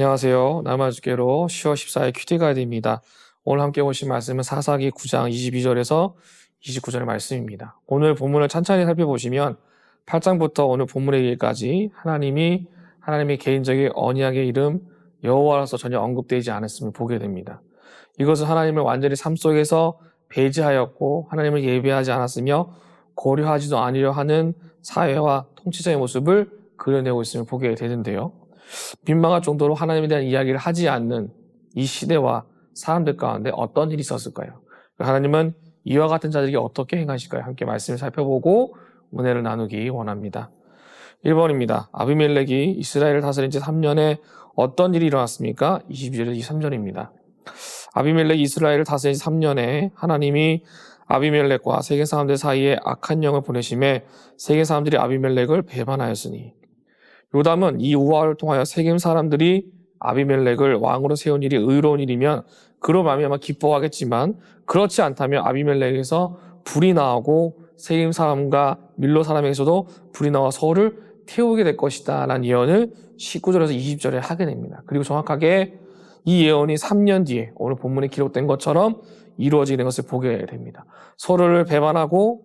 안녕하세요. 남아주께로 10월 14일 큐티 가이드입니다. 오늘 함께 보실 말씀은 사사기 9장 22절에서 29절의 말씀입니다. 오늘 본문을 찬찬히 살펴보시면 8장부터 오늘 본문의 일까지 하나님의 개인적인 언약의 이름 여호와로서 전혀 언급되지 않았음을 보게 됩니다. 이것은 하나님을 완전히 삶 속에서 배제하였고 하나님을 예배하지 않았으며 고려하지도 않으려 하는 사회와 통치자의 모습을 그려내고 있음을 보게 되는데요. 민망할 정도로 하나님에 대한 이야기를 하지 않는 이 시대와 사람들 가운데 어떤 일이 있었을까요? 하나님은 이와 같은 자들에게 어떻게 행하실까요? 함께 말씀을 살펴보고 은혜를 나누기 원합니다. 1번입니다. 아비멜렉이 이스라엘을 다스린 지 3년에 어떤 일이 일어났습니까? 22절에서 23절입니다. 아비멜렉이 이스라엘을 다스린 지 3년에 하나님이 아비멜렉과 세계 사람들 사이에 악한 영을 보내심에 세계 사람들이 아비멜렉을 배반하였으니 요담은 이 우화를 통하여 세겜 사람들이 아비멜렉을 왕으로 세운 일이 의로운 일이면 그로 말미암아 기뻐하겠지만 그렇지 않다면 아비멜렉에서 불이 나오고 세겜 사람과 밀로 사람에게서도 불이 나와 서울을 태우게 될 것이다 라는 예언을 19절에서 20절에 하게 됩니다. 그리고 정확하게 이 예언이 3년 뒤에 오늘 본문에 기록된 것처럼 이루어지는 것을 보게 됩니다. 서로를 배반하고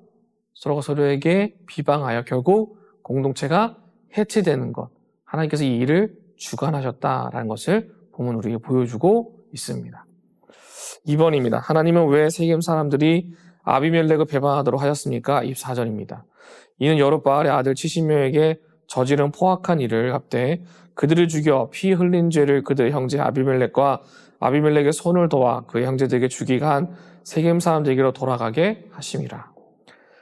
서로가 서로에게 비방하여 결국 공동체가 해체되는 것, 하나님께서 이 일을 주관하셨다라는 것을 본문 우리에게 보여주고 있습니다. 2번입니다. 하나님은 왜 세겜 사람들이 아비멜렉을 배반하도록 하셨습니까? 24절입니다. 이는 여룻바알의 아들 70명에게 저지른 포악한 일을 합대 그들을 죽여 피 흘린 죄를 그들의 형제 아비멜렉과 아비멜렉의 손을 도와 그의 형제들에게 죽이게 한 세겜 사람들에게로 돌아가게 하심이라.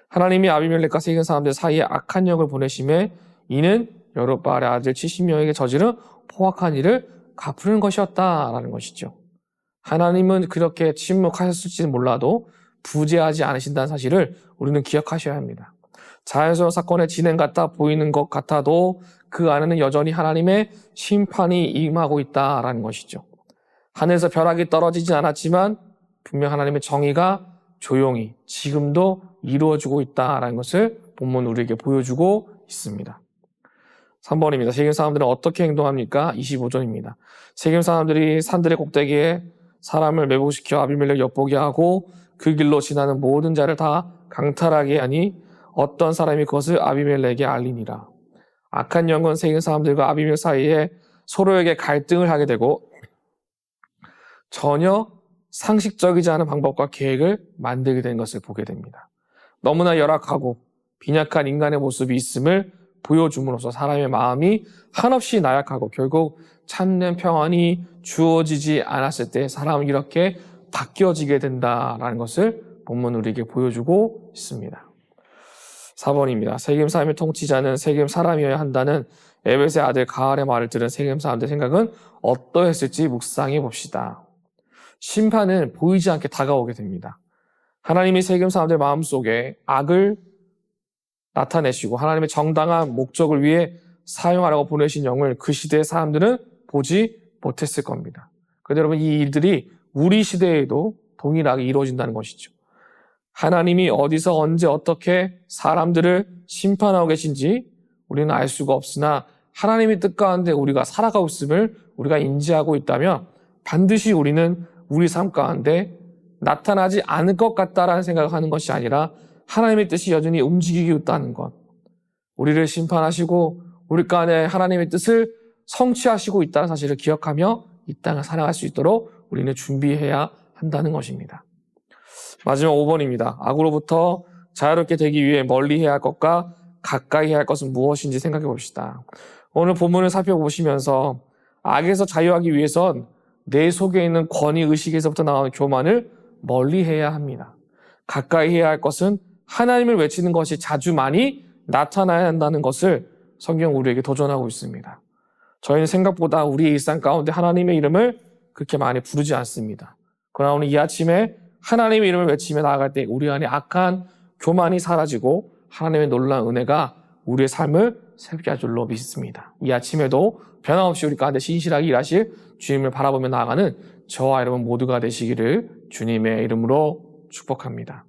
하나님이 아비멜렉과 세겜 사람들 사이에 악한 영을 보내심에 이는 여룻바알의 아들 70명에게 저지른 포악한 일을 갚으는 것이었다라는 것이죠. 하나님은 그렇게 침묵하셨을지는 몰라도 부재하지 않으신다는 사실을 우리는 기억하셔야 합니다. 자연스러운 사건의 진행 같아 보이는 것 같아도 그 안에는 여전히 하나님의 심판이 임하고 있다라는 것이죠. 하늘에서 벼락이 떨어지지 않았지만 분명 하나님의 정의가 조용히 지금도 이루어지고 있다라는 것을 본문 우리에게 보여주고 있습니다. 3번입니다. 세겜 사람들은 어떻게 행동합니까? 25절입니다. 세겜 사람들이 산들의 꼭대기에 사람을 매복시켜 아비멜렉 엿보게 하고 그 길로 지나는 모든 자를 다 강탈하게 하니 어떤 사람이 그것을 아비멜렉에게 알리니라. 악한 영은 세겜 사람들과 아비멜렉 사이에 서로에게 갈등을 하게 되고 전혀 상식적이지 않은 방법과 계획을 만들게 된 것을 보게 됩니다. 너무나 열악하고 빈약한 인간의 모습이 있음을 보여줌으로써 사람의 마음이 한없이 나약하고 결국 참된 평안이 주어지지 않았을 때 사람은 이렇게 바뀌어지게 된다라는 것을 본문 우리에게 보여주고 있습니다. 4번입니다. 세겜 사람의 통치자는 세겜 사람이어야 한다는 에벳의 아들 가알의 말을 들은 세겜 사람들의 생각은 어떠했을지 묵상해 봅시다. 심판은 보이지 않게 다가오게 됩니다. 하나님이 세겜 사람들 마음속에 악을 나타내시고 하나님의 정당한 목적을 위해 사용하라고 보내신 영을 그 시대의 사람들은 보지 못했을 겁니다. 그런데 여러분 이 일들이 우리 시대에도 동일하게 이루어진다는 것이죠. 하나님이 어디서 언제 어떻게 사람들을 심판하고 계신지 우리는 알 수가 없으나 하나님의 뜻 가운데 우리가 살아가고 있음을 우리가 인지하고 있다면 반드시 우리는 우리 삶 가운데 나타나지 않을 것 같다라는 생각을 하는 것이 아니라 하나님의 뜻이 여전히 움직이고 있다는 것, 우리를 심판하시고 우리 가운데 하나님의 뜻을 성취하시고 있다는 사실을 기억하며 이 땅을 살아갈 수 있도록 우리는 준비해야 한다는 것입니다. 마지막 5번입니다. 악으로부터 자유롭게 되기 위해 멀리 해야 할 것과 가까이 해야 할 것은 무엇인지 생각해 봅시다. 오늘 본문을 살펴보시면서 악에서 자유하기 위해선 내 속에 있는 권위의식에서부터 나오는 교만을 멀리 해야 합니다. 가까이 해야 할 것은 하나님을 외치는 것이 자주 많이 나타나야 한다는 것을 성경 우리에게 도전하고 있습니다. 저희는 생각보다 우리의 일상 가운데 하나님의 이름을 그렇게 많이 부르지 않습니다. 그러나 오늘 이 아침에 하나님의 이름을 외치며 나아갈 때 우리 안에 악한 교만이 사라지고 하나님의 놀라운 은혜가 우리의 삶을 새롭게 할 줄로 믿습니다. 이 아침에도 변함없이 우리 가운데 신실하게 일하실 주님을 바라보며 나아가는 저와 여러분 모두가 되시기를 주님의 이름으로 축복합니다.